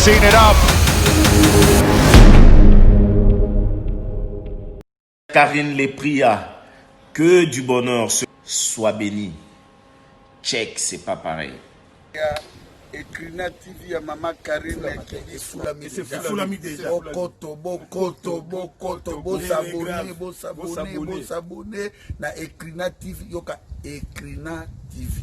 seen it up. Karine les pria que du bonheur soit béni. Check, c'est pas pareil. Ekrina TV ya Mama Karine Fulami déjà. Bokoto, bosabone na Ekrina TV yoka Ekrina TV.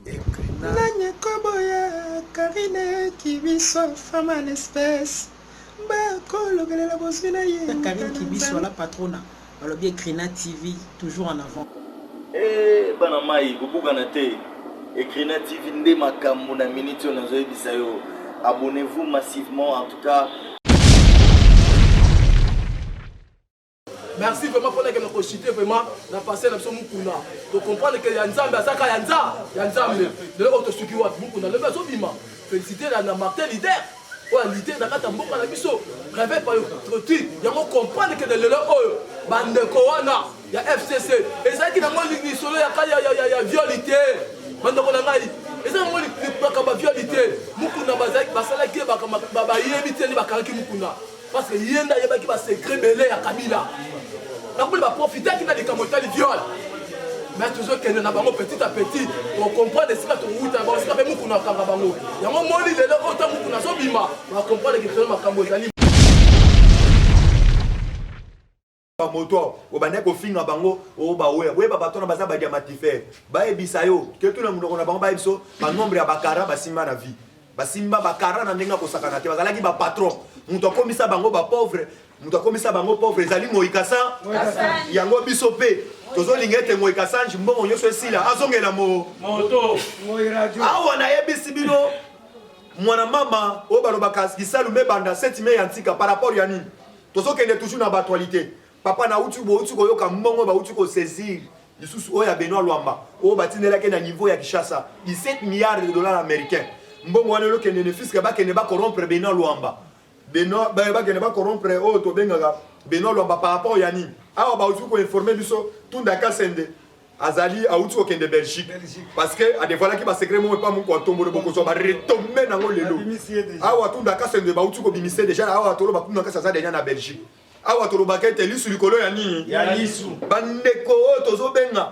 Ekrina Nanye koboya Karine Kibiso femme en espèce. Bakolo la bosina ye. Karine Kibiso la patrona. Alors bien Ekrina TV toujours en avant. Eh banamai bobuganate. Ekrina TV nde makambo na minute on a bisayo. Abonnez-vous massivement en tout cas. Merci vraiment pour que nous chité vraiment na passé na somo kuna. Donc comprendre que Yanzambe asaka Yanzambe. De l'autre ce qui wa mukuna le bazo bima. Féliciter la Martin leader. Wa leader na kata mboka na biso. Réveil par troti. Yango comprendre que de lelo oyo bande ko wana ya FCC. Ezaki na ngoli ni solo ya violité. Bande ko na ngai. Ezaki ngoli ba violité. Mukuna bazaki basala ki ba yebite ni bakaraki mukuna. Parce que yenda yebaki ba secret belé ya Kabila. Donc on va profiter qu'il a des camotales viol. Mais toujours qu'il y a petit à petit, on comprend des secrets de route, on sait que nous avons un bango. Il y a un moment où il est là, autant que nous avons bima. On va comprendre que nous avons un camotali. Moto obane ko finga bango o ba we ba batona baza ba diamatifer ba ebisayo ke tout le monde na bango ba biso ba nombre ya bakara basimba na vie basimba bakara na ndenga ko sakana te bazalaki ba patron muto komisa bango ba pauvre muto komisa bango pauvre ezali moikasa yango biso pe tozo lingete moikasa mbongo nyoso esila azongela moto moi radio awa na yebisi bino mwana mama o balobaka kisalu mebanda 7 mai antika par rapport ya nini tozo kende toujours na actualité. Papa na utu koyoka mbongo ba utu ko saisir lisusu oya Benoît Luamba o batinela ke na niveau ya Kinshasa 17 milliards de dollars américains mbongo wana lo kende ne fiske ba kende ba corrompre Benoît Luamba Benoît ba kende ba corrompre o to benga Benoît Luamba par rapport ya nini awa ba utu ko informer biso tunda kasende azali a utu ko kende Belgique parce que a dévoilé ki ba secret mo pas mon ko tombo boko so ba retomber nango lelo awa tunda kasende ba utu ko bimise déjà awa to lo ba tunda kasasa déjà na Belgique. Awa torobake te lisu likolo ya nini ya lisu bandeko tozo benga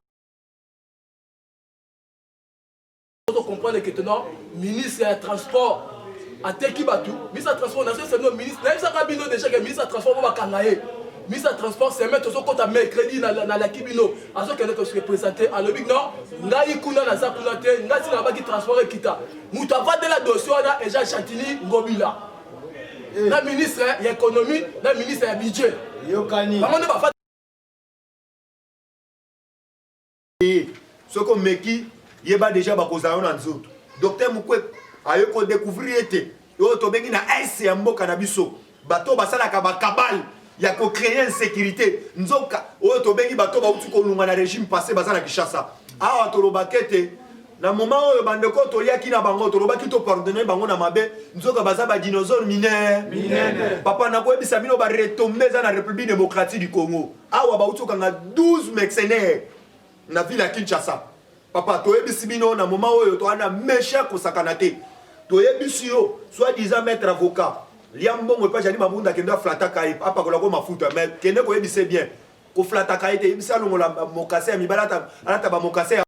On comprend que maintenant ministre des transports a teki batu ministre des transports national c'est non ministre na ça kabino déjà que ministre des transports ba kangaye ministre des transports c'est mettre so compte mercredi na la kibino azo kende ko se présenter à l'obig non ngai kuna na za kuna te ngati na ba ki transport kita muta va de la dossier na Eja Chantini Ngobila. La ministre de l'économie, la ministre du budget. Ce qu'on me dit, il y a déjà des choses dans les autres. Docteur Moukwe a découvert que il y a un SMO cannabiso. Bateau basala kabal, il y a créé une sécurité. Nzoka, il y a un régime passé basala Kinshasa. Ah, tolobakete. Na moment où bandeko toliaki na bango tolobaki to pardonner bango na mabe nzoka baza ba dinosaure minene papa na ko ebisa bino ba retomber za na République démocratique du Congo awa ba utoka na 12 mercenaires na ville ya Kinshasa papa to ebisi bino na moment où to ana méchant ko sakana te to ebisi yo soit disant maître avocat liambongo pa jali mabunda kenda flata kai papa ko la ko mafuta mais kende ko ebise bien ko flata kai te ebisa longola mokase mi balata alata ba mokase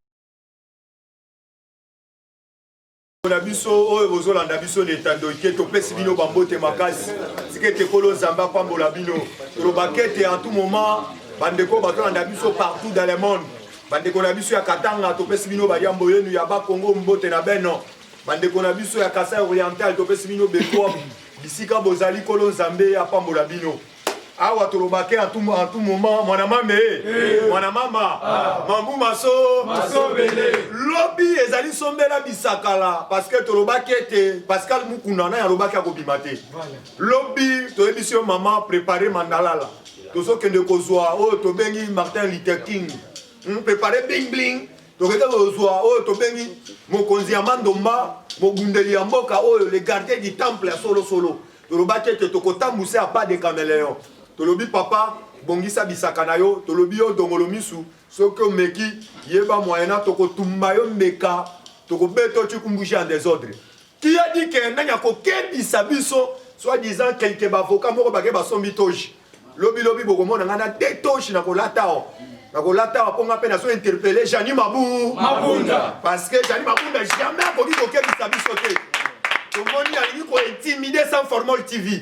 na biso oyo bozolanda biso netando ke topesi bino bambote makasi sike tekolo nzamba pambola bino tolobakete en tout moment bandeko bazolanda biso partout dans le monde bandeko na biso ya Katanga topesi bino bayambo yenu ya Bakongo mbote na beno bandeko na biso ya Kasai Oriental topesi bino bekom bisika bozali kolo nzambe ya pambola bino awa tolobake en tout moment mwana mame mwana mama mambu maso bele lobby ezali sombela bisakala parce que tolobake te Pascal Mukuna na ya lobake akobima te lobby toyebisi maman préparer mandalala tozokende kozwa oyo tobengi Martin Luther King préparer bling bling tokende kozwa oyo tobengi mokonzi ya Mandomba mobundeli ya mboka oyo le gardien du temple ya solo tolobake te tokotambuse a pas de caméléon tolobi papa bongisa bisaka na yo tolobi yo dongolo misu soki omeki yeba moyena tokotumba yo mbeka tokobeto tikumbusha en désordre Qui a dit que n'a ko kebisa biso soit disant quelques avocats moko ba ke ba sombi toji. Lobi boko mona ngana de toji na ko latao. Na ko latao ponga pe na so interpeller Jani Mabunda. Parce que Jani Mabunda jamais ko ki ko kebisa biso te. Tout le monde a dit qu'on est intimidé sans Formol TV.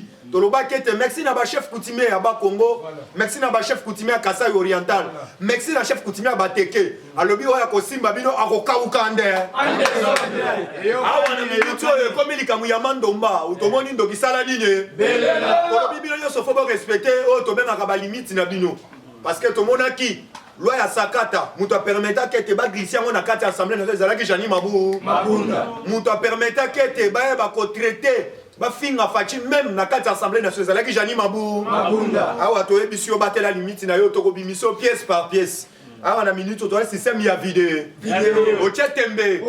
Merci à chef coutumier à Bas Congo. Merci à chef coutumier à Kassai Oriental. Merci à chef coutumier à Bateke. À l'objet de Kosimba Bino à Rokaukande. Ah, on a mis comme il y a Kamuyaman Domba. Ou tout le monde a dit ça la ligne. Pour le Bino, il faut respecter. Oh, tout le monde a limite. Parce que tout le monde a qui loi ya sakata muto permettre que te ba glisser on a quatre assemblée nationale qui Jani Mabunda muto permettre que te ba ko traiter ba finga fachi même na quatre assemblée nationale qui Jani Mabunda awa to ebisio batela limite na yo to ko bimiso pièce par pièce awa na minute to système ya vidéo o chetembe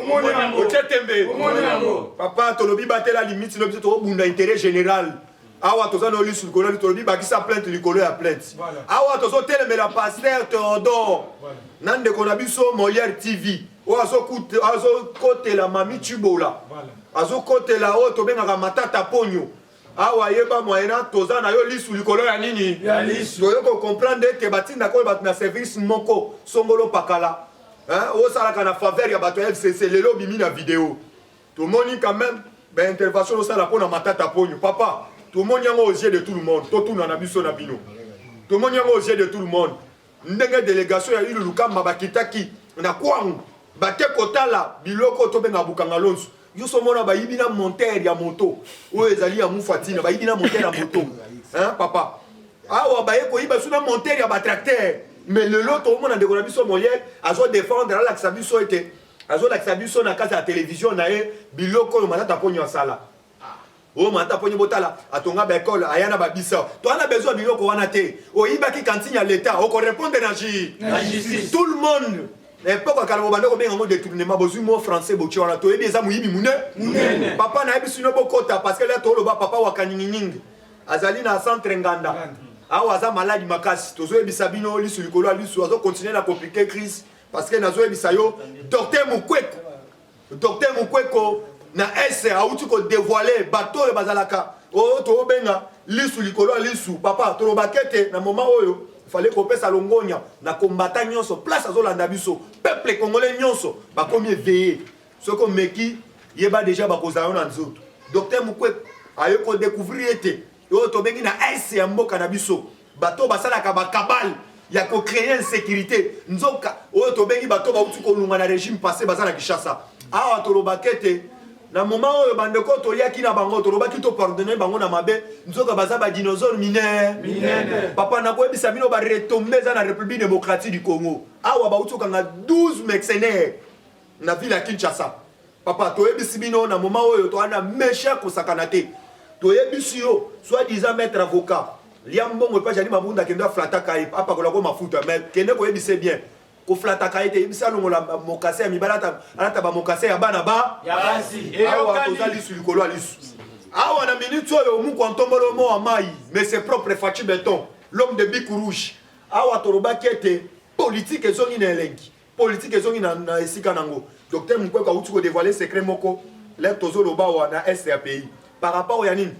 papa to lobi batela limite no to bunda intérêt général. Awa toza no li sur le tolobi ba ki sa plainte likolo ya plainte. Awa tozo teleme la pasteur Théodore. Nande kona biso Molière TV. O azo kote la mami Chubola. Azo kote la o to benga matata ponyo. Awa yeba moyena toza na yo li sur likolo ya nini? Ya li. Toyo ko comprendre que batinda ko bat na service moko songolo pakala. Hein? O sala kana faveur ya bato FCC lelo bimi na vidéo. Tout le monde quand même ben intervention au sala pona matata ponyo. Papa tout le monde est aux yeux de tout le monde. Tout le monde est aux yeux de tout le monde. Ndenge délégation ya ilu luka mabakitaki na kwang bate kotala biloko to benga bukangalonso. Yo somona ba yibina monteur ya moto. O ezali ya mufatina ba yibina monteur ya moto. Hein papa. Awa ba yeko yiba suna monteur ya ba tracteur. Mais le lot tout le monde a découvert biso Molière azo défendre la sabiso était. Azo la sabiso na kasa ya télévision na e biloko lo matata ponyo sala. Oh mata ponyo botala atonga ba école ayana ba bisa to ana besoin biloko wana te o yibaki cantine ya l'état o ko répondre na justice tout le monde l'époque quand on bande ko benga ngo détournement bozu mo français bochi wana to yebi eza muyibi mune papa na yebi sino bokota parce que là to lo ba papa wa kaningining azali na centre nganda awa za maladi makasi tozo yebi sabino li sur likolo ali sur azo continuer na compliquer crise parce que nazo yebi sayo docteur Mukweko na ese auti ko dévoiler bateau le bazalaka o to benga lisu likolo lisu papa to bakete na moment oyo fallait ko pesa longonya na combattant nyonso place azolanda biso peuple congolais nyonso ba komi éveillé ce ko meki yeba déjà ba kozana na nzoto docteur Mukweko ayo ko découvrir été o to bengi na ese ya mboka na biso bateau basalaka ba kabal ya ko créer insécurité nzoka o to bengi bateau ba uti ko lunga na régime passé bazana Kinshasa awa to bakete na moment oyo bandeko toyaki na bango tolobaki to pardonner bango na mabe nzoka baza ba dinosaure minene papa na ko ebisa bino ba retomber za na République démocratique du Congo awa ba utoka na 12 mercenaires na ville ya Kinshasa papa to ebisi bino na moment oyo to ana méchant ko sakana te to ebisi yo soit disant maître avocat liambongo pa Jani Mabunda kenda flata kai papa ko la ko mafuta mais kende ko ebise bien ko flata kaite ibisa longo la mokase ya mibalata alata ba mokase ya bana ba ya basi e awa tozali sur likolo alisu awa na minute oyo mu ko ntombolo mo amai mais c'est propre Fachi Beton l'homme de bic rouge awa toroba kete politique ezongi na elengi politique ezongi na esika nango docteur Mukweko a uti ko dévoiler secret moko le tozo loba wa na SAPI par rapport au yanine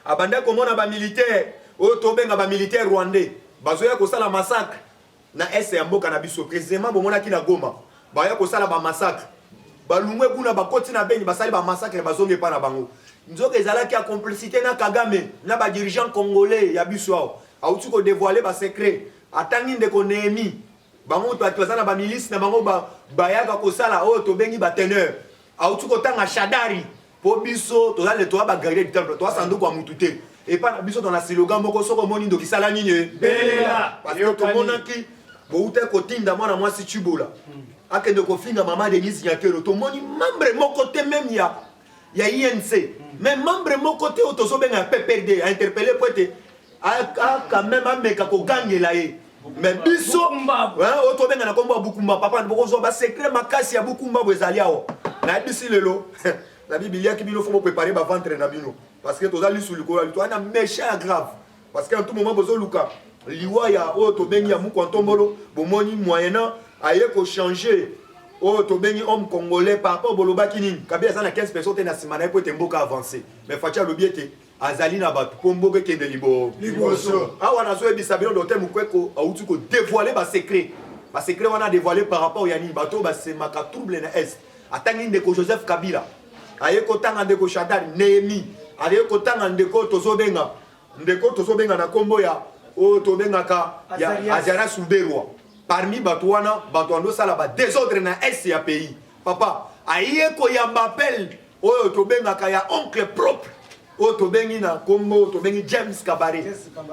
abanda komona ba militaire o tobenga ba militaire rwandais bazoya ko sala massacre na ese ya mboka na biso précisément bomona ki na Goma baya ko sala ba massacre balungwe kuna bakoti na benyi basali ba massacre bazonge pa na bango nzoka ezalaki ya complicité na Kagame na ba dirigeant congolais ya biso auti ko dévoiler ba secret atangi ndeko Nehemi bango to atwazana ba milice na bango bayaka ko sala o to bengi ba teneur auti ko tanga Shadari po biso to zale to ba garder du temple to sanduku wa mutute et pas na biso dans la slogan moko soko moni ndo kisala nini belela parce que to monaki boute kotinda mwana mwasi Chubola akende kofinga mama Denise Nyakero to moni membre moko te même ya INC mais membre moko te otozo benga PPRD a interpellé pote a quand même ameka ko gangela ye mais biso hein oto benga na kombo Bukumba papa ndoko zo ba secret makasi ya Bukumba bozali awo na bisi lelo la Biblia qui bino faut préparer ba ventre na bino parce que tozali sur le corps to ana méchant grave parce que en tout moment bozo luka liwa ya o to bengi ya muko ntombolo bomoni moyennant aye ko changer oh tobengi homme congolais par rapport au boloba kinin Kabila ça na 15 personnes te na simana pour te mboka avancer mais fatia lobiete azali na bato po mboka kende liboso awa na zo ebisa bino docteur Mukweko autu ko dévoiler ba secret wana dévoiler par rapport yani bato ba se maka trouble na est atangi ndeko Joseph Kabila aye ko tanga ndeko Shadar Nehemi aye ko tanga ndeko tozobenga na kombo ya o tobengaka ya Azara Souberwa parmi bato wana bato ando sala ba désordre na est ya pays papa aye ko yamba appel o tobengaka ya oncle propre o tobengi na kombo tobengi James Kabare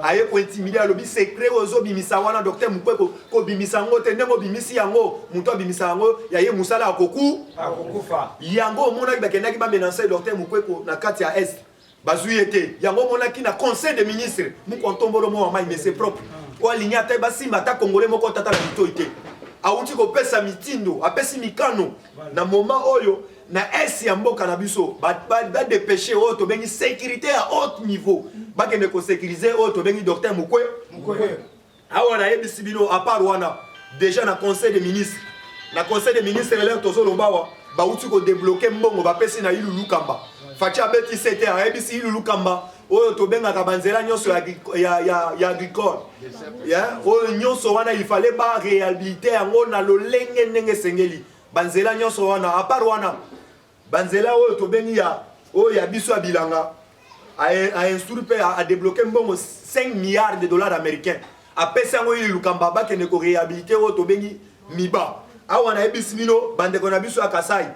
aye ko intimider alobi secret ozo bimisa wana docteur Mukweko ko bimisa ngo te ndemo bimisi yango muto bimisa yango ya ye musala akokufa yango mona bakendaki ba menacer docteur Mukweko na kati ya est bazuyete yango mona ki na conseil des ministres mukontombolo mo mai mais c'est propre o alinya te basimba ta congolais moko tata na bitoite auti ko pesa mitindo apesi mikano na moment oyo na esi ya mboka na biso ba dépêcher o to bengi sécurité à haut niveau ba kende ko sécuriser o to bengi docteur Mukweko awa na yebisi bino à part wana déjà na conseil des ministres là tozo lobawa ba uti ko débloquer mbongo ba pesi na Ilu Lukamba fatia beti sete a yebisi Ilu Lukamba oyo tobengaka banzela nyonso ya agricole oyo nyonso wana il fallait ba réhabiliter yango na lolenge ndenge sengeli banzela nyonso wana à part wana banzela oyo tobengi oyo ya biso ya bilanga a instruire pe a débloquer mbongo 5 milliards de dollars américains apesa yango Ilu Lukamba bakende ko réhabiliter oyo tobengi miba awa na yebisi bino bandeko na biso ya Kasai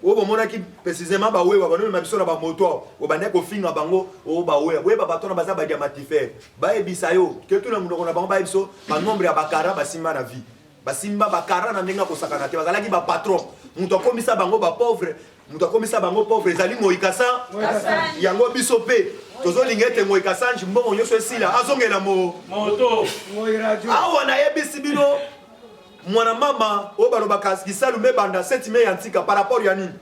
o bomona ki précisément ba wewa ba no biso na ba moto o bande ko finga bango o ba wewa ba tona baza ba diamatifer ba ebisa yo ke tuna munoko na bango ba biso ba nombre ya bakara ba simba na vie ba simba bakara na ndenga ko sakana te bazalaki ba patron muto komisa bango ba pauvre ezali moikasa yango biso pe tozo lingete moikasa mbongo nyoso esila azongela moto awa na yebisi bino mwana mama o balobaka kisalu mebanda 7 mai antika par rapport ya nini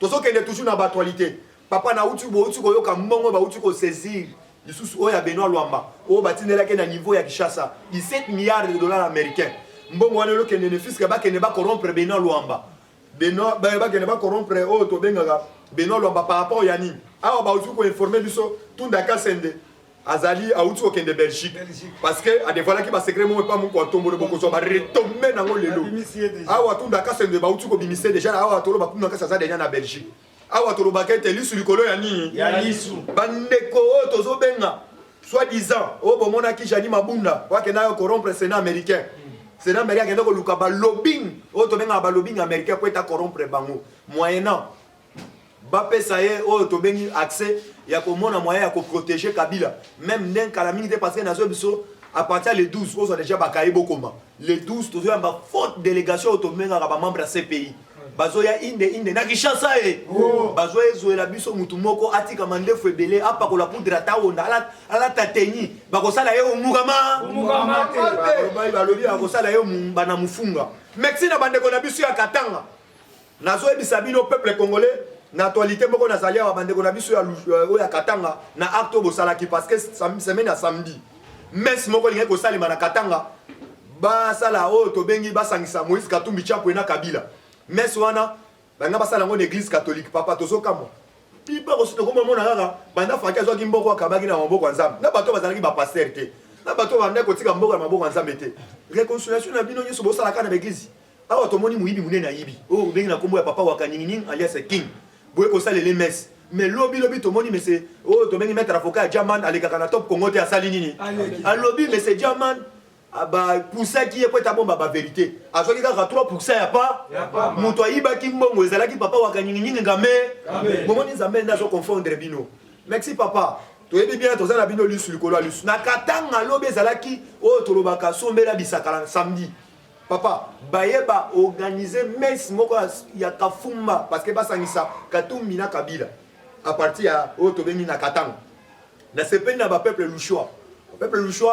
tozokende toujours na actualité papa na uti ko yoka mbongo ba uti ko saisir lisusu o ya Benoît Luamba o batindelaki na niveau ya Kinshasa 17 milliards de dollars américains mbongo wana lo kende ne fiske ba kende ba corrompre Benoît Luamba ba kende ba corrompre o to bengaka Benoît Luamba par rapport ya nini awa ba uti ko informer biso tunda kasende azali auti ko kende Belgique parce que a dévoilé ki ba secret mo pas mon ko tombo boko so ba retomber nango lelo awa tunda kasende ba uti ko bimise déjà awa tolo ba tunda kasasa déjà na Belgique awa tolo ba kete lisu likolo ya nini ya lisu bandeko o tozo benga soit disant o bomona ki Jani Mabunda wa ke na yo corrompre Sénat américain kende ko luka ba lobbying o to benga ba lobbying américain ko eta corrompre bango moyennant bapesa ye oyo tobengi accès ya komona moyen ya protéger Kabila même nden kala mingi te parce que nazo biso à partir le 12 ozo déjà bakaye bokoma le 12 tozo ba faute délégation automengaka ba membre ya CPI bazoya inde na Kinshasa bazoya zoela biso mutu moko atika mandefu ebele apakola poudre ataonda ala tateni bakosala ye omukama te balobi bakosala ye bana mufunga merci na bandeko na biso ya Katanga nazo ebisa bino peuple congolais na actualité moko nazali wa bandeko na biso ya Katanga na acte bosalaki parce que semaine ya samedi messe moko lingi ko salima na Katanga ba sala o to bengi ba sangisa Moïse Katumbi Tshapwe na Kabila messe wana banga ba sala ngo église catholique papa tozoka mo pipa ko sito ko mona kaka banda faka zo ki mboko akabaki na mboko nzambe na bato bazalaki ba pasteur te na bato banda ko tika mboko na mboko nzambe te réconciliation na bino nyoso bosala kana na église awa to moni muyibi munene na yibi o bengi na kombo ya papa wa Kanyingning alias King boye ko sala les messes mais lobby to moni mais c'est oh to bengi mettre avocat Diamant aleka kana top Congo te asali nini a lobby mais c'est Diamant aba poussa qui est peut ta bomba ba vérité azoki ka 3% ya pas muto ayiba ki mbongo ezalaki papa wa Kanyingning ngame bomoni nzambe ndazo confondre bino merci papa to yebi bien to zana bino lisu likolo lisu na Katanga lobby ezalaki oh to lobaka sombela bisaka samedi papa bayeba organiser messe moko ya Kafumba parce que basangisa Katumbi na Kabila à partir ya to bengi na Katanga na sepeni na ba peuple Luchois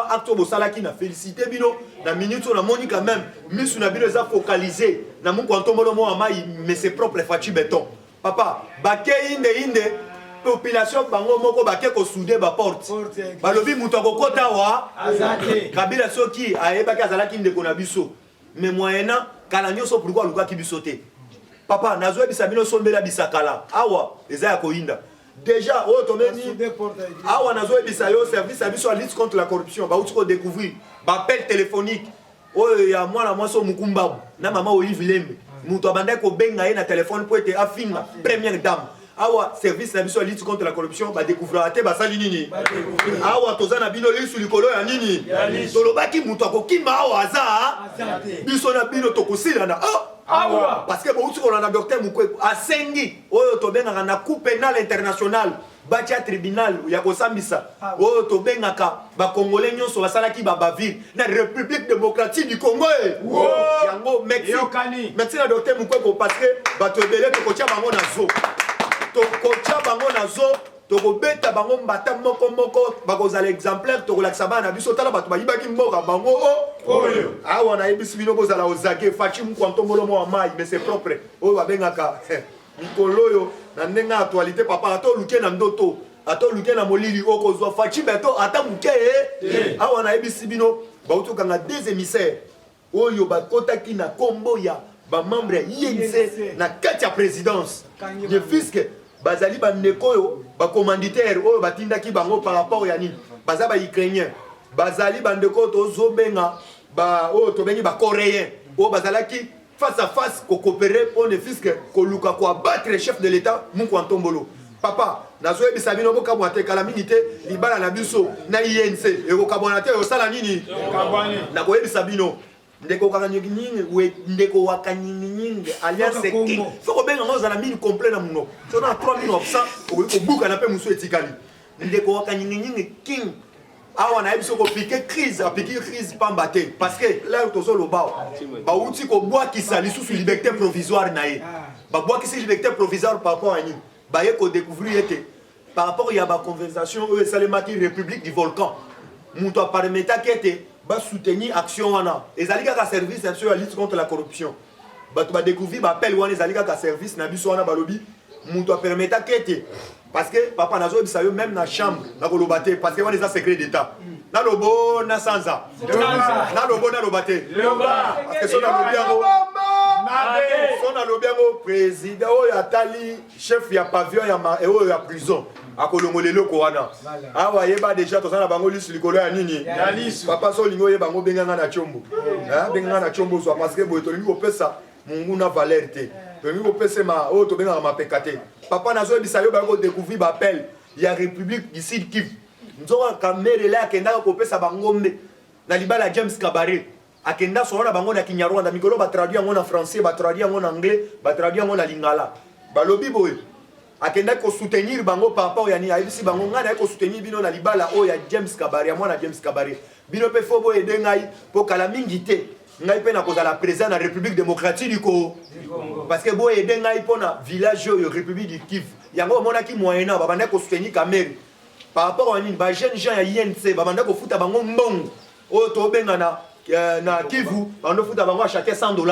acte bosalaki na félicité bino na minute na moni quand même misu na bino za focaliser na mungu antombolo mo amai mais c'est propre fachi béton papa bake inde population bango moko bake ko souder ba porte balobi muto kokota wa azate Kabila soki ayebaki azalaki ndeko na biso mais moyennant kala nyonso pourquoi luka ki biso te papa nazo ebisa bino sombela bisakala awa eza ya koinda déjà o tomeni awa nazo ebisa yo service à biso à lutte contre la corruption ba uti ko découvrir ba appel téléphonique oyo ya mwana mwasi mukumbabu na mama Olive Lembe mutu abanda ko benga ye na téléphone po ete afinga première dame awa service na biso lutte contre la corruption ba découvrir ate basali nini awa tozana bino lisu likolo ya nini tolobaki mutu akokima awa aza biso na bino tokosilana awa parce que bouti ko na docteur Mukweko asengi oyo tobengaka na cour pénale internationale batia tribunal ya kosambisa oyo tobengaka ba congolais nyonso basalaki ba bavire na République démocratique du Congo yango merci na docteur Mukweko parce que bato ebele tokotia bango na zo tokotia bango na zo tokobeta bango mbata moko bakozala exemplaire tokolakisa bana na biso tala bato bayibaki mboka bango oyo awa na yebisi bino bozala ozake faci mkwantombolo mwa mai mais c'est propre oyo babengaka mikolo oyo na ndenge actualité papa atoluke na ndoto atoluke na molili okozwa faci beto ata muke awa na yebisi bino bautokanga des émissaires oyo bakotaki na kombo ya bamembre ya INC na kati ya présidence de fiske bazali bandeko oyo bacommanditaire oyo batindaki bango par rapport ya nini baza ba ukrainien bazali bandeko tozobenga ba oyo tobengi ba coréen oyo bazalaki face à face ko coopérer pour ne fiske ko luka ko abattre le chef de l'état Mukwantombolo papa nazo ebisa bino boka mwate kala minute libala na biso na INC e ko kabona te osala nini na ko ebisa bino ndeko kaka nyingi we ndeko wakanyingi alliance king soko benga ngoza na mini complet na muno so na 3900 ko buka na pe muso etikali ndeko wakanyingi king awa na ebiso ko piquer crise pambate parce que là tozo lo ba uti ko bois qui sali sous liberté provisoire na ye ba bois qui liberté provisoire par rapport à ni ba ye ko découvrir était par rapport ya ba conversation eux salemaki République du Volcan muto permettre qui était ba soutenir action wana ezali kaka service sur la lutte contre la corruption bato ba découvrir ba appel wana ezali kaka service na biso wana balobi muto permettre kete parce que papa nazo bisa yo même na chambre na kolobate parce que wana eza secret d'état na lobo na sanza na lobo na lobate parce que so na lobiango son na lobiango président oyo atali chef ya pavillon ya oyo ya prison akolongolelo ko wana awa yeba déjà tozana bango lisu likolo ya nini papa so lingo yeba bango benganga na chombo benganga na chombo so parce que boy to lingi kopesa mungu na valeur te to lingi kopesa ma oyo to benganga mapekate papa nazo bisa yo bango découvrir ba appel ya République du Sud Kivu nzoka kamere la kenda kopesa bango mbe na libala James Kabaré akenda so wana bango na Kinyarwanda mikolo ba traduire ngo na français ba traduire ngo na anglais ba traduire ngo na lingala balobi boy akenda ko soutenir bango par rapport ya ni ayibisi bango ngana ko soutenir bino na libala o ya James Kabaré mwana James Kabaré bino pe fobo ede ngai po kala mingi te ngai pe na kozala président na République démocratique du Congo parce que bo ede ngai po na village yo République du Kivu yango mona ki moyena ba banda ko soutenir Kamere par rapport à ni ba jeune gens ya INC ba banda ko futa bango mbongo o to benga na Kivu bando futa bango à chacun $100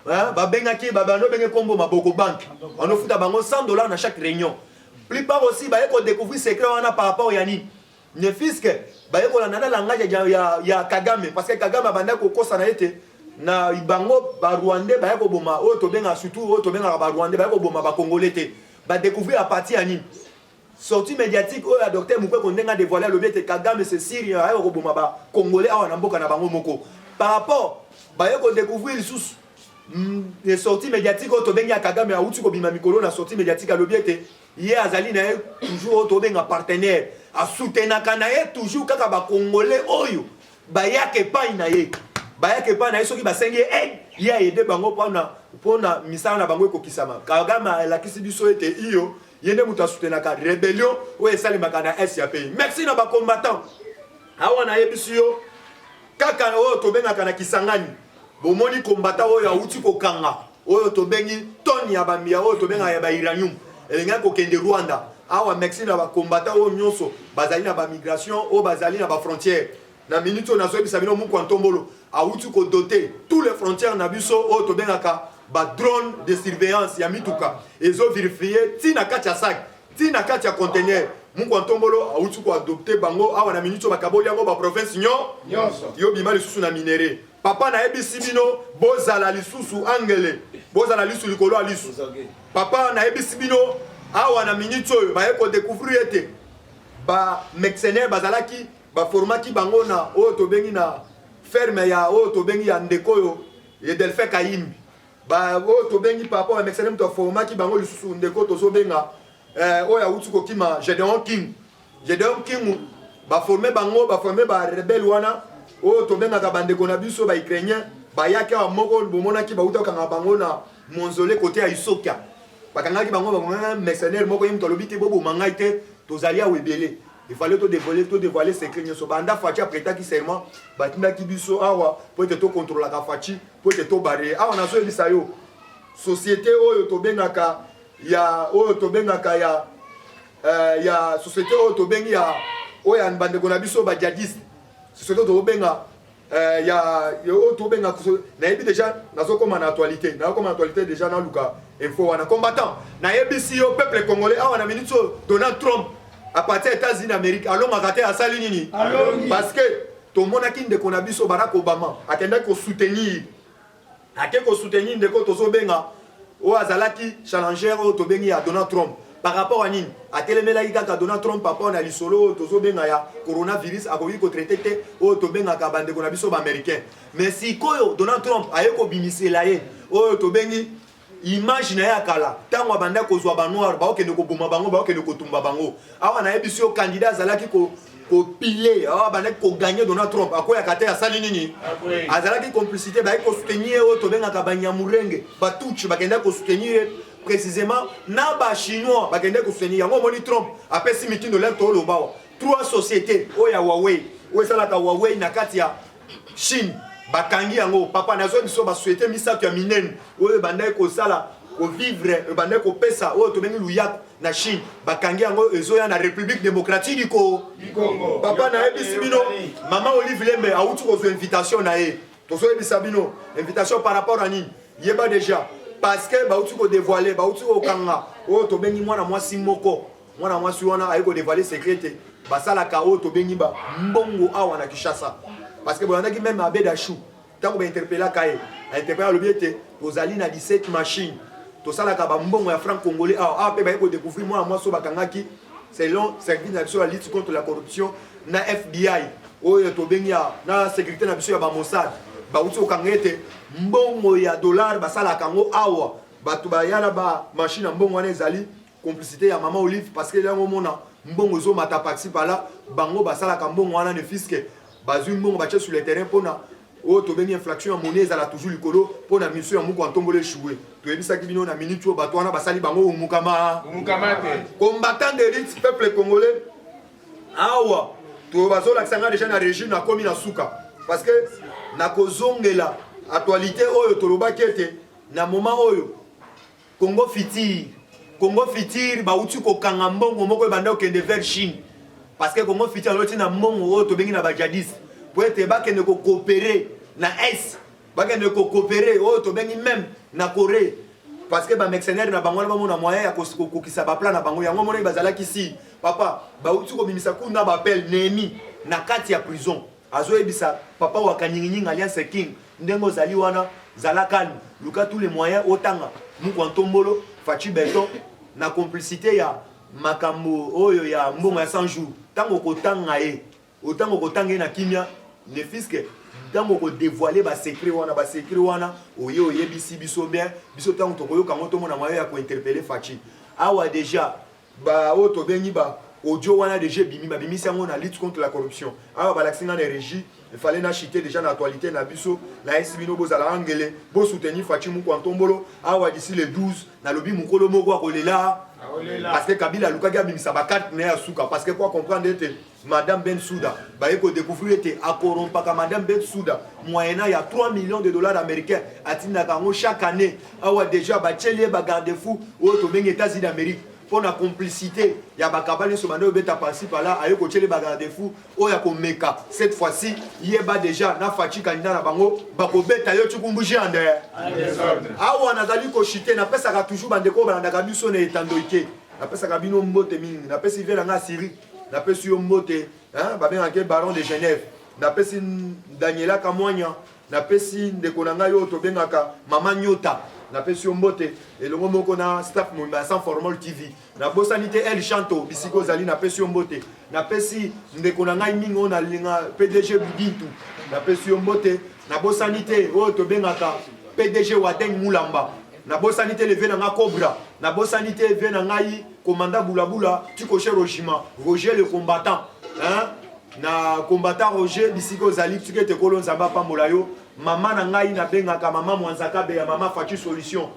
ba benga ki ba bando benga kombo maboko bank bando futa bango $100 na chaque réunion plupart aussi ba ko découvrir secret wana par rapport ya ni ne fiske ba ko la nana langage ya Kagame parce que Kagame banda ko kosa na ete na ibango ba Rwandais ba ko boma o to benga surtout o to benga ba Rwandais ba ko boma ba Congolais te ba découvrir à partir ya ni sortie médiatique o ya docteur Mukweko ndenga dévoiler le bête Kagame c'est Syrien a ko boma ba Congolais awa na mboka na bango moko par rapport ba ko découvrir sous les sorties médiatiques o to benga Kagame a uti ko bima mikolo na sortie médiatique a le bête hier azali na toujours o to benga partenaire a soutenir kana toujours kaka ba Congolais oyo ba yake pa na ye bayake pa na soki basenge ya aider bango pona misala na bango ekokisama Kagame la kisi biso ete iyo yende muta soutenaka rébellion o esalemaka na SAP merci na ba combattant awa na yebisiyo kaka oyo tobengaka na Kisangani bomoni combattant oyo auti kokanga oyo tobengi toni ya bamia oyo tobenga ya ba uranium elenga kokende Rwanda awa merci na ba combattant oyo nyonso bazali na ba migration o bazali na ba frontière na minute na zo bisabino Mukwantombolo auti ko doter tous les frontières na biso o tobengaka ba drone de surveillance ya mituka ezo vérifier tina katia sac tina katia conteneur Mukwantombolo auti ko adopter bango awa na minute bakaboli yango ba province nyonso yo bima lisusu na minéré papa na ebisi bino bozala lisusu angele bozala lisu likolo a lisu papa na ebisi bino awa na minute oyo baye ko découvrir ete ba mercenaire bazalaki ba formaki bango na oyo tobengi na ferme ya oyo tobengi ya ndeko yo ye Delphin Kayimbi ba oyo tobengi papa ba mercenaire to formaki bango lisusu ndeko tozobenga oyo awuti kokima Gedeon King ba former bango ba former ba rebelle wana oyo tobengaka bandeko na biso ba ukrainien bayaki awa moko bomonaki bauta kokanga bango na monzole kote ya Isokia bakangaki bango ba mercenaire moko yim tolobi te bobo mangai te tozali awa ebele il fallait tout dévoiler secret nyoso banda fachi apretaki serment batindaki biso awa po ete to contrôler ka fachi po ete to barrer awa nazo ebisa yo société oyo tobengaka ya société oyo tobengi ya oyo bandeko na biso ba djihadiste société tobenga ya oyo tobenga nayebi déjà nazokoma na actualité déjà na luka info wana combattant nayebi yo peuple congolais awa na minute Donald Trump à partir des États-Unis d'Amérique alongaka te asali nini parce que tomonaki ndeko na biso Barack Obama akendaki kosoutenir ndeko tozobenga oyo azalaki challenger oyo tobengi ya Donald Trump par rapport à nini atelemelaki kaka Donald Trump papa na lisolo oyo tozobenga ya coronavirus akoki kotraite te oyo tobengaka bandeko na biso baaméricain mais sikoyo Donald Trump aye kobimisela ye oyo tobengi image na ya kala tango abanda kozwa banoir baokende koboma bango baokende kotumba bango awa na yebisi yo candidat azalaki kopile awa abandaki koganye Donald Trump akoyaka te asali nini azalaki complicité baye kosoutenir oyo tobengaka banyamurenge batuchi bakendaki kosoutenir précisément na bachinois bakendaki kosoutenir yango omoni Trump apesi mitindo lelo tolobawa 3 sociétés oyo ya Huawei oyo esalaka Huawei na kati ya Chine bakangi yango papa nazo biso ba souhaiter misato ya minene oyo bandai ko sala ko vivre bandai ko pesa oyo to bengi luyak na Chine bakangi yango ezoya na République démocratique du Congo papa na ebisi bino maman Olive Lembe autu ko invitation na ye tozo ebisa bino invitation par rapport à nini yeba déjà parce que ba autu ko dévoiler ba autu ko kanga oyo to bengi mwana mwasi moko mwana mwasi wana ayi ko dévoiler secret basala ka oyo to bengi ba mbongo awa na Kinshasa parce que bon qui même Abed Achou tant qu'on interpellé kaé interpellé le biete ozali na 17 machines to sala ka ba mbongo ya franc congolais a pe ba ko découvrir moi so bakangaki selon service national de lutte contre la corruption na FBI oyo to bengia na sécurité na biso ya ba Mossad ba uti okangete mbongo ya dollar basala kango awa batu ba yana ba machine mbongo wana ezali complicité ya maman Olive parce que là on mona mbongo zo mata parti par là bango basala ka mbongo wana ne fisque bazui mbongo bache sur le terrain pona o to bengi infraction ya monnaie ezala toujours likolo pona mission ya muko antombole échoué to ebisaki bino na minute o bato wana basali bango mukama te combattant d'élite peuple congolais awa to bazola kisanga déjà na régime na komi na suka parce que na kozongela actualité oyo to lobaki ete na moment oyo Congo fitir ba uti ko kanga mbongo moko ebanda okende vers Chine parce que Congo fitir loti na mbongo oyo to bengi na ba jadis pour être bakende ko coopérer na est bakende ko coopérer oyo to bengi même na Corée parce que ba mercenaire na bango na mona moyen ya kokisa ba plan na bango yango mona bazala kisi papa ba uti ko bimisa kuna ba appel nemi na kati ya prison azo ebisa papa wa kanyingi alliance king ndengo zali wana zala calme luka tous les moyens otanga muko ntombolo fachi beton na complicité ya makambo oyo ya mbongo ya 100 jours tango kotanga ye otango kotanga na kimia ne fiske tango ko dévoiler ba secret wana oye oyebisi biso bien biso tango tokoyoka ngoto mona moyo ya ko interpeller fachi awa déjà ba oto bengi ba audio wana déjà bimisi yango na lutte contre la corruption awa balaksinga na régie il fallait na chiter déjà na actualité na biso na esibino bozala angele bo soutenir fachi muko ntombolo awa d'ici le 12 na lobi mukolo moko akolela parce que Kabila lukaki abimisa ba carte na ya suka parce que quoi comprendre ete madame Bensouda ba eko découvrir ete akorompaka madame Bensouda moyennant ya 3 millions de dollars américains atinda kango chaque année awa déjà ba tchelie ba garde-fou o to bengi États-Unis d'Amérique pour la complicité ya bakabane so bando beta passer par là ayo ko tchelie ba garde-fou o ya ko meka cette fois-ci yeba déjà na fachi candidat na bango ba ko beta yo tukumbuji ande awa nazali ko chiter na pesa ka toujours bandeko bandaka biso na etandoike na pesa ka bino mbote mingi na pesa vela nga Syrie na pesa yo mbote hein ba bien baron de Genève na pesa Daniela Kamwanya napesi ndeko na ngai oyo tobengaka mama Nyota napesi yo mbote elongo moko na staff Moimba sans formal TV nabosani te El Chanto bisiko zali napesi yo mbote napesi ndeko na ngai mingi oyo nalinga PDG Budintu napesi yo mbote nabosani te oyo tobengaka PDG Wadeng Mulamba nabosani te leve na nga Cobra nabosani te ve na ngai commandant Boulabula Tikoche Rojima Roger le combattant hein na combattant Roger bisiko zali tuke te kolon zamba pambola yo mama na ngai na bengaka mama Mwanzaka Beya mama Fatu Solution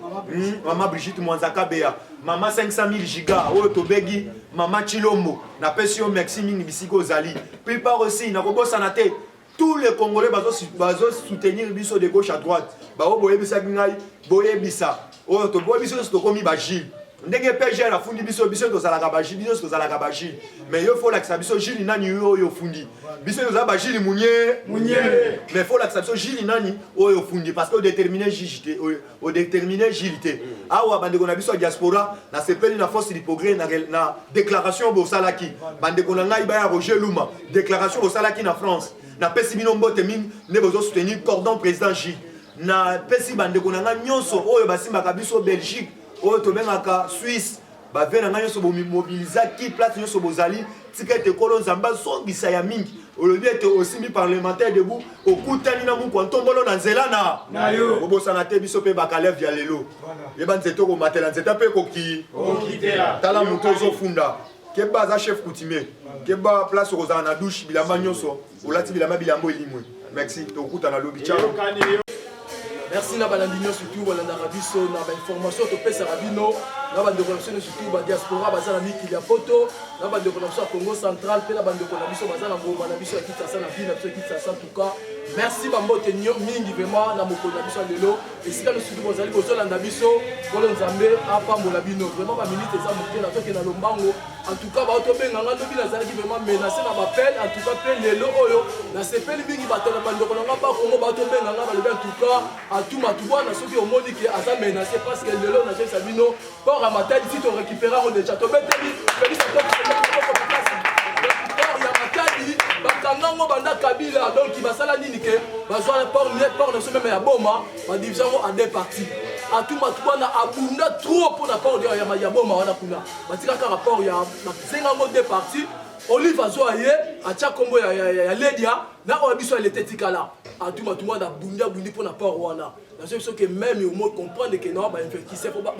mama Brigitte Mwanzaka Beya mama 500 000 giga oyo tobegi mama Chilombo na pesi yo merci mingi bisiko zali plupart aussi na kobosana te tous les Congolais bazo soutenir biso de gauche à droite ba o boyebisa ngai boyebisa oyo to boyebisa to komi ba Gilles ndenge PG la fundi biso to zalaka ba Gilles biso to zalaka ba Gilles mais yo faut la biso Gilles nani oyo fundi biso to zalaka ba Gilles munye mais faut la biso Gilles nani oyo fundi parce que déterminer Gilles o déterminer Gilles awa bandeko na biso diaspora na sepeli na force du progrès na déclaration bo salaki bandeko na ngai ba ya Roger Luma déclaration bo salaki na France na pesi bino mbote mingi ne bozo soutenir cordon président Gilles na pesi bandeko na ngai nyonso oyo basimbaka biso Belgique oyo tobengaka Suisse bave na ngai nyonso bomobiliza ki place nyonso bozali tika ete kolo nzamba songisa ya mingi olobi ete osimbi parlementaire debout okutani na muku ntombolo na nzela na yo obosana te biso pe bakaleve ya lelo yeba nzete okomatela nzete mpe kokitela tala moto ozofunda keba aza chef coutumier keba place okozala na douche bilamba nyonso olati bilamba bilambo elimwe merci tokutana lobi ciao. Merci na balandinyo surtout balandaka biso na information topesaka bino na bandeko na biso surtout ba diaspora baza na mikili ya poto na bandeko na biso ya Congo central pe na bandeko na biso baza na ngoma na biso ya Kinshasa na ville na biso ya Kinshasa en tout cas merci bambote mingi vraiment na mokolo na biso lelo esika no surtout bozali bozolanda biso kolo nzambe apambola bino vraiment ba minute eza moke na toke na lombango en tout cas baotobenga nga lobi nazalaki vraiment menacé na bapel en tout cas pe lelo oyo na sepeli mingi bato na bandeko na nga ba Congo baotobenga nga balobi en tout cas atuma tubwana soki omoni ke aza menacé parce que lelo na jesa bino port à matali si to récupérer déjà to beteli pelisa to port ya matali bakangango banda Kabila donc basala nini ke bazwa port na so même ya boma ba division à deux parties atuma tubwana abunda trop pour na port ya boma wana kuna batika ka rapport ya zengango deux parties Olive azoye atia kombo ya Ledia na obiso elle était tikala atuma tubwana bunda bundi pour na port wana na ce que même au mot comprendre que non ba infectissé faut ba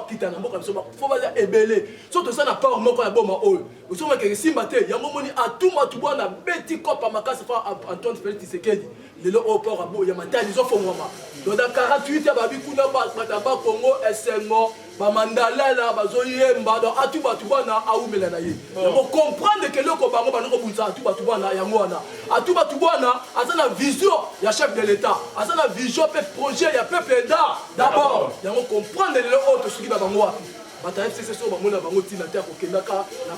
quitter na mboka faut ba ebele surtout ça na port moko ya boma oyo so ma ke simba te yango moni atuma tubwana beti kopa makasa fa Antoine Félix Tshisekedi lelo au port abo ya matani zo fo ngoma donc dans 48 babi kuna ba Congo esengo ba mandala la bazoyemba donc atuba tubwana aumela na ye yango comprendre que loko bango banoko bunza atuba tubwana yango wana atuba tubwana azana vision ya chef de l'état azana vision pe projet ya peuple d'abord yango comprendre lelo auto soki ba bango wapi bata FCC so bango na bango tina te akokendaka na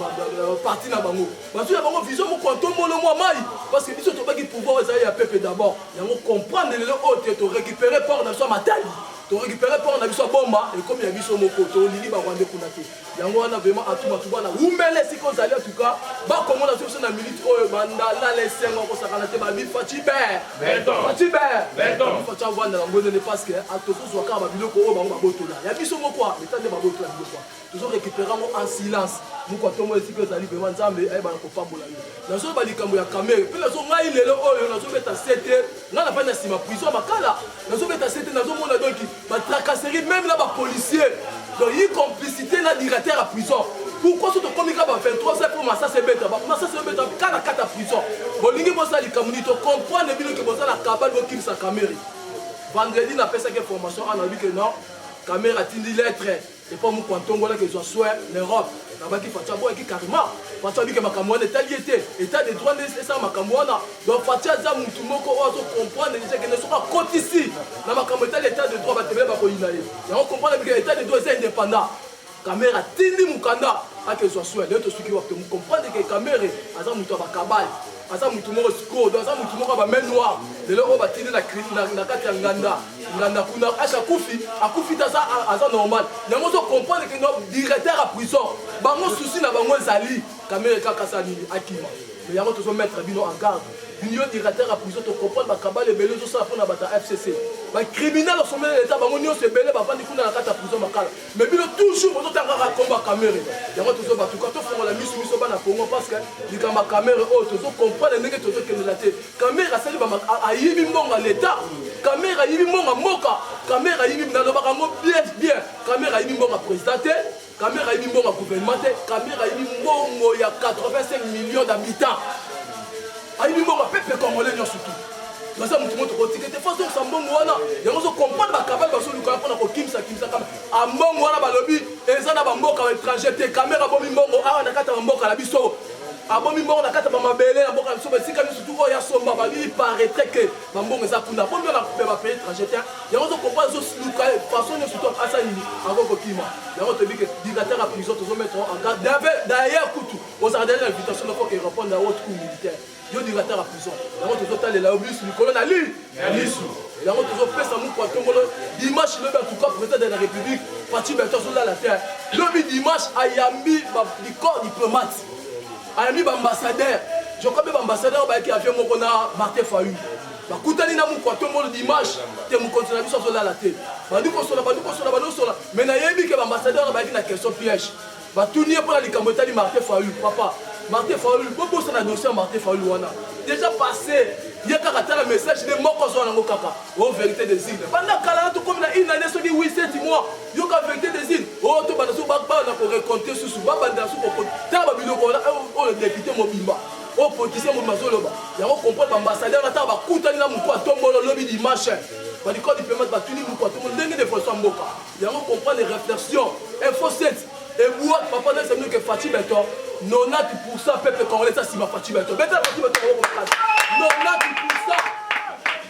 parti na bango bato ya bango vision moko ntombolo mwa mai parce que biso tobaki pouvoir ezali ya peuple d'abord yango comprendre lelo auto to récupérer port na so matali to récupérer port na biso bomba et comme ya biso moko to lili ba rwande kuna te yango wana vraiment atuma tubana umbele siko zali en tout cas ba kongo na so na minute oyo banda la lesengo ko sakana te ba bi Fatibe Fatibe vanda ngone ne parce que atoko zo ka ba biloko oyo bango ba botola ya biso moko le temps de ba botola biloko toujours récupérer en silence moko tomo siko zali vraiment nzambe ay ba ko pambola yo na so ba likambo ya kamere pe na so ngai lelo oyo na so beta 7 na pa na sima prison makala na so beta 7 na zo mona donc ba tracasserie même là ba policier donc y complicité na directeur à prison pourquoi ce to komika ba 23 c'est pour massa c'est beta kana kata prison bolingi bosa likamuni to comprendre bino que bosa la kabal bo kim sa caméra vendredi na pesa que formation on a vu que non caméra tindi lettre et pas mon kwantongo là que je sois l'Europe là-bas qui fatia bo qui carrément fatia bi que makambo na taliété état de droit de ça makambo na donc fatia za mutu moko ozo comprendre déjà que ne soit pas côté ici na makambo état de droit ba tebe ba ko inaye et on comprend que état de droit c'est indépendant caméra tindi mukanda ake zo soin de to suki wa comprendre que caméra aza mutu ba kabal aza mutu moko score donc aza mutu moko ba main noire de là on va tindi na kati ya nganda kuna acha akufi taza aza normal yango zo comprendre que no directeur à prison bango souci na bango ezali caméra kaka sani akima mais yango to mettre bino en garde union directeur à prison to comprendre bakabale belé zo ça pour na bata FCC ba criminel au sommet de l'état bango nyonso ebele ba vandi kuna na kata prison makala mais bino toujours bozo tanga combat caméra yango tozo ba tout quand on la miso bana Congo parce que likamba caméra o tozo comprendre ndenge tozo kendela te caméra sali ba ayibi mbongo l'état caméra yibi mbongo moka caméra yibi na lobaka ngo bien caméra yibi mbongo président te caméra yibi mbongo gouvernement te caméra yibi mbongo ya 85 millions d'habitants ayibi mbongo peuple congolais surtout parce que mutumo to kotikete façon ça mbongo wana yango zo comprendre ba kabal ba so luka pona ko kimsa kama a mbongo wana ba lobi eza na ba mboka ba étranger te caméra bomi mbongo awa na kata ba mboka la biso abomi mbongo na kata ba mabele na mboka biso ba sika surtout oya somba ba li paraîtrait que ba mbongo eza kuna bomi na ba pays étranger te yango zo comprendre zo luka façon surtout asa ni avant ko kima yango to bi que directeur à prison to zo mettre en garde d'ailleurs kutu aux ardennes l'invitation faut qu'il réponde à autre coup militaire yo directeur à prison yango tozotalela la obus likolo na lisu yango tozopesa mokwato ngolo dimanche lobi en tout cas président de la république Fatou Bento zola la terre lobi dimanche ayambi licor diplomate ayambi ambassadeur je crois que ambassadeur bayaki avion moko na Martin Fayulu bakutani na mokwato ngolo dimanche te mokonzi na biso zola la terre bandi kosola mais nayebi ke ambassadeur bayaki na question piège batuni pour la likambo etali Martin Fayulu papa Martin Fayulu, beaucoup de dossier Martin Fayulu déjà passé, il y a un message de Moko Zonango Kaka, oh vérité des îles. Pendant que tout comme une année, ce qui 8-7 mois, il y a vérité des îles. Oh, tu vas nous raconter sur ce babanda, sur le député Mobimba, oh, politicien Mobimazoloba. Il y a un comprendre l'ambassadeur, il y a un coutani na mouko, tombo le lobby dimanche. Il y a un diplomate, il y a un mouko, tombo le de François Mboka. Il y a un comprendre les réflexions. Info 7. Et vous, papa, c'est mieux que Fatou Bento. 90% peuple congolais, ça c'est ma Fatou Bento. 90%.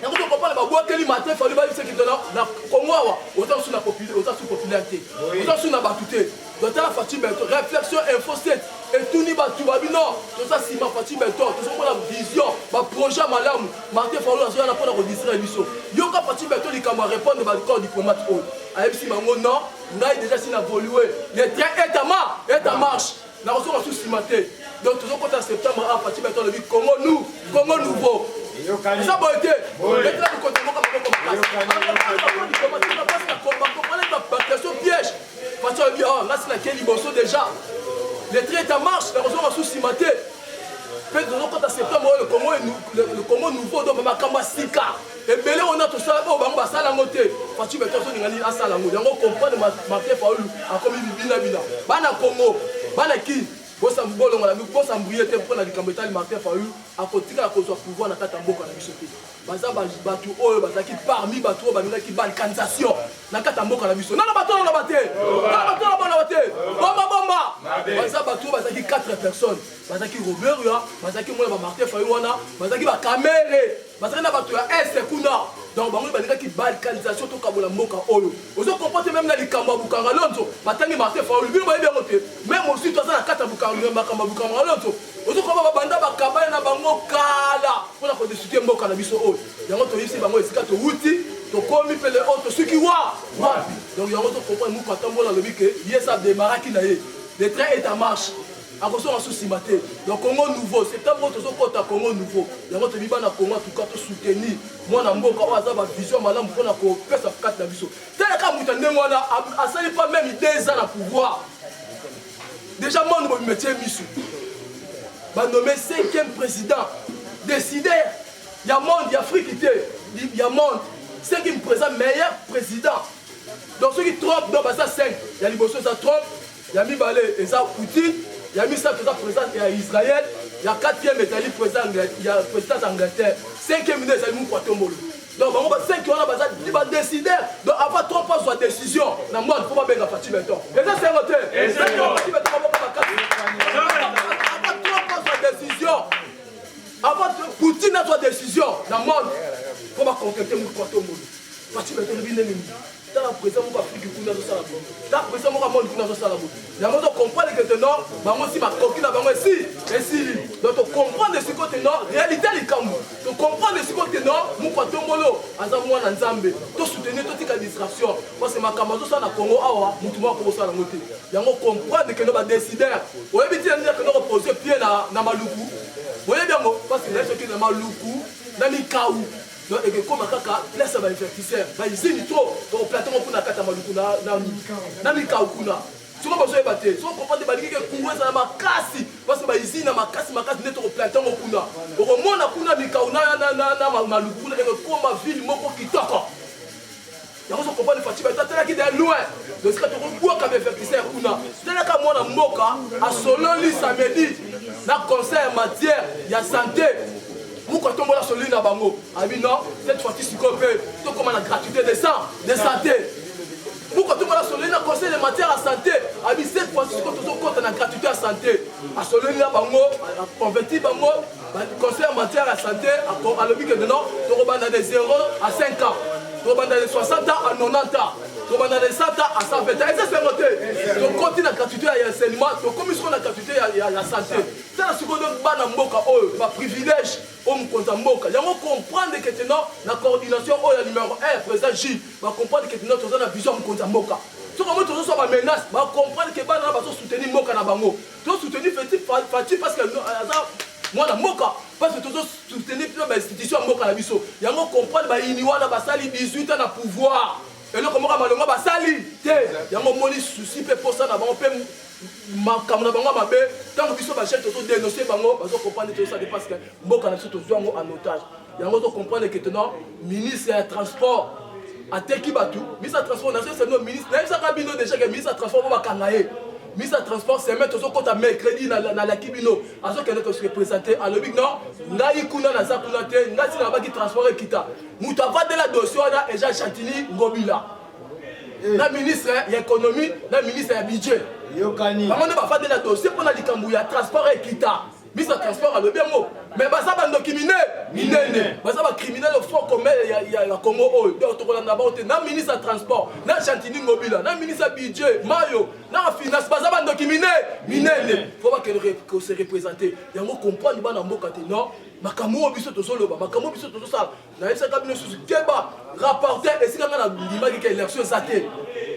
Et vous comprenez, quel matin, il faut dire que dans Congo, autant sous la popularité, autant sous la batute. Donc, la Fatou Bento, réflexion, info 7. Et tout n'y va, tu vas bien. Non, tout ça c'est ma Fatou Bento. Tout ça, la vision, ma projet, madame. Martin Fayulu, on a pas de redistribuer l'émission. Yoka Fatou Bento, il va répondre à corps diplomate. AFC Mango, non. On a déjà si évolué. Les trains est en marche. Nous avons tous cimenté. Donc, tout en septembre, à Fatou Bento, le Congo nouveau. Ça va être. Maintenant, nous continuons comme question piège. Fatou a dit, là, c'est laquelle ils bossent déjà. Les trains est en marche. Nous avons tous cimenté. Peut-être que en septembre, le Congo nouveau, donc, ma Kamba Sika. Et belé on a tout ça, on va ça ngoté. Fatou Bento so ngani asala ngo. Yango comprendre Martin Fayulu a comme bina. Bana Congo, bana ki bosa mbolo ngala bosa mbuyete pour na likambo etali Martin Fayulu a kotika a kozwa pouvoir na kata mboka na biso te. Baza batu oyo bazaki parmi batu oyo baningaki balkanisation na kata mboka na biso. Nana bato na bate. Bomba. Baza batu bazaki 4 personnes. Bazaki Robert ya, bazaki mwana ba Martin Fayulu wana, bazaki ba Kamere. Bazaki na batu ya est kuna. Donc bango baningaki balkanisation to kabola mboka oyo. Ozo comporter même na likambo bukanga lonzo, batangi Martin Fayulu bino ba bien côté. Même aussi toi na kata bukanga makamba bukanga lonzo. Ozo ko ba banda ba kabala na bango kala. Pona ko discuter mboka na biso oyo. Yango to yisi bango esika to wuti, to komi pele auto suki wa. Donc yango to comprendre mu katambola lobi ke yesa démarraki na ye. Le train est en marche. À cause de la sous-cimaté. Donc Congo nouveau, septembre, tu as Congo nouveau. Il y a un Congo en tout cas te soutenir. Moi, je suis en vision, je suis en faire ça 4 vision. C'est le cas où tu as pas même 2 ans à pouvoir. Déjà, moi, je me métier mission. Je vais nommer 5e président. Décider. Il y a monde, il y a Afrique, il y a monde. 5e président, meilleur président. Donc ceux qui trompent, donc ça 5. Il y a l'Ibosso, ça trompe. Il y a Mibale et ça Poutine. Il y a mis ça président à Israël. Il y a 4e Italie président d'Angleterre. 5e ministre c'est Moukwatombolo. Donc on va 5 qui va décider. Donc avant 3 pas sur décision. Dans le monde, il faut pas bien Fatou Bento. Et ça c'est noté. Avant 3 pas sur décision. Avant Poutine a sa décision. Dans le monde, il faut pas contacter Moukwatombolo. Fatou Bento ne vient pas. La président de l'Afrique qui est là. La président de monde qui est là. Il y a un moment comprendre que non, si ma coquine a si. Donc comprendre ce côté non, réalité les camous. Donc comprendre ce côté non, mon quoi tombolo, azamwa na nzambe. To soutenir to tika distraction. Parce que ma camazo ça na Congo awa, mutumo ko ça na ngote. Yango comprendre que nous va décider. Oye biti dire que nous reposer pied na maluku. Oye bien mo parce que là ce qui na maluku, na mikaou. Donc et que comme kaka laisse ba invertisseur. Ba izini trop. Donc plateau ko na kata maluku na mikaou kuna. Tu vas besoin de battre. Tu vas comprendre que Congo est ma casse. Parce que ma usine, ma casse n'est pas au plateau. Au moment où on a mis na maluku, et comme ma ville, moko qui toque. Il y a un comprendre de fatigue. Tu as qui est loin. Donc si tu as beaucoup de vertisseurs, tu as qu'à moi na moka à Sololi samedi. Na conseil en matière, il y a santé. Vous quand on va Sololi na bango. Ah oui non, cette fois-ci tu comprends. Tu comme la gratuité de sang, de santé. Vous quand on va Sololi na conseil en matière à santé. Ah oui cette fois-ci quand on compte la gratuité à santé. À Sololi na bango, converti bango. Conseil en matière à santé, à l'objet que non, tu vas de 0 à 5 ans. Tu vas de 60 ans à 90 ans. Tu vas de 100 ans à 120 ans. Et ça c'est noté. Tu continues la gratuité à l'enseignement, tu commission la gratuité à la santé. C'est la seconde bande en Mboka, ma privilège, on compte en Mboka. Il y a comprendre que la coordination, la numéro 1, président J, va comprendre que tu as la vision de compte en Mboka. Si on a une menace, on va comprendre que les gens vont soutenir Mboka na bango. Tu vas soutenir Fati parce que moi na Mboka parce que tu as soutenu l'institution Mboka na biso. Il y a comprendre que Iniwana basali 18 ans na pouvoir. Et là comment malonga basali te. Il y a moni souci pour ça na bango pe makamna bango mabe tant que biso ba chef to dénoncer bango bazo comprendre que ça parce que Mboka na biso to zwango en otage. Il y a comprendre que maintenant ministre des transports a teki batu, ministre des transports national c'est le ministre. Là ça kabino déjà que ministre des transports va kangaye. Ministre des Transports, c'est mettre au compte à mercredi dans la Kibino. À ce qu'elle se représenter à l'objet, non, Naï Kuna na Zakunate, Nasi na baki transport et kita. Moutava de la dossier, et Jean Chantini, Ngobila. La ministre de l'économie, la ministre du budget. Yokani. On ne va pas de la dossier pour la Likambouya, transport et kita. Ministre des Transports à l'objet, mais ça va nous criminel. Ça va criminel au fond comme il y a Congo. Na ministre des Transports, na Chantini Ngobila, na ministre du budget, Mayo, na finance, ça va nous criminel. Il faut pas que se représente. Il y a un comprendre que dans Mboka non, Makamu biso to solo ba, Makamu biso to sala. Na esa cabinet sous Keba, rapporteur et si kana ndima ki élection zate.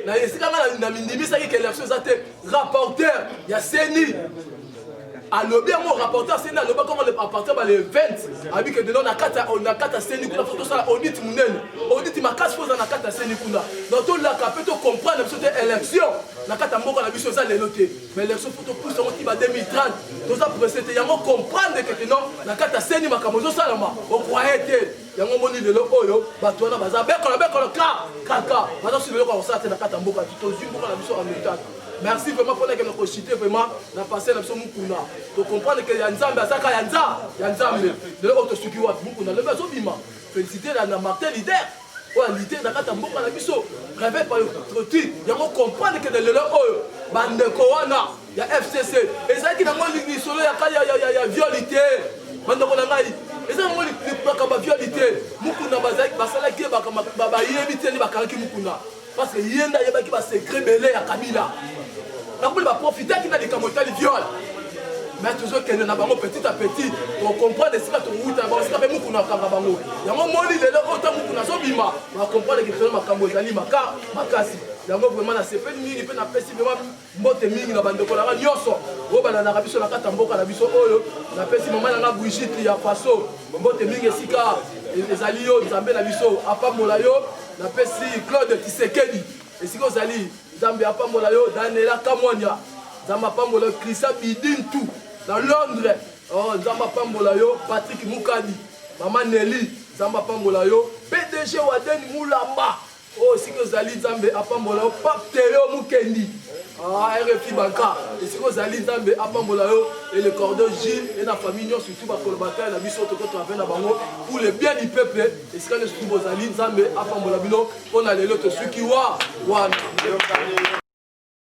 Na esi kana na ndimi sa ki élection zate, rapporteur, il y a Seni. À l'objet, mon rapporteur, c'est là, comment le rapporteur va les 20. Avec que de on a 4 scènes, tout ça, audit Mounen, audit ma casse, on a 4 scènes. Dans tout la capé, tu comprends l'élection. La carte à Mboka, la mission, ça les noté. Mais l'élection, il faut tout pour qui va 2030. Tout ça pour essayer, il y a comprendre que non, la carte à scène, ma camozo, ça, on croyait que. Il y a un moment de l'eau, Batoana, Baza, Bekon, Kaka, maintenant, si le on s'attend à la carte à Mboka, tu te dis, la mission en méthode. Merci vraiment pour que nous cité vraiment la passé la mukuna. Tu comprends que Yanzambe asaka Yanzambe de l'autre sukiwa mukuna le bazo bima. Féliciter la Martin leader. Ouais leader na kata mboka na biso. Réveil par le truc. Il y a comprendre que de l'eau bande koana, il y a FCC. Et ça qui n'a pas dit solo il y a violité. Bande koana ngai. Et ça moi le violité. Mukuna bazaki basala ki ba yebiteli bakanki mukuna. Parce que yenda yebaki ba secret belé ya Kabila. On va profiter qu'il a des camotages viol. Mais toujours qu'il y a petit à petit, on comprend des situations où il y a des situations où il y a des situations où il y a comprendre que les camotages makasi. Il y a vraiment la CP, il y a vraiment mbote mingi na bande kola nyonso. O bana na biso na kata mboka na biso oyo. Na pesi mama na Brigitte ya Faso. Mbote mingi sika les alliés Nzambe na biso apambola yo. Na pesi Claude Tshisekedi. Et si vous allez Zambé apambola yo Daniela Kamwanya. Zamba apambola Christa Bidintu dans Londres. Oh Zamba apambola yo Patrick Mukadi. Maman Nelly Zamba apambola yo PDG Waden Moulamba. Oh si vous allez Zambé apambola yo Pape Théo Mukendi. Ah RFI Banka. Et si vous allez Zambé apambola yo et le cordon Gilles et la famille surtout ba collaborateur la mission to travailler na bango pour le bien du peuple. Et si vous allez Zambé apambola bino on a les autres ceux qui wa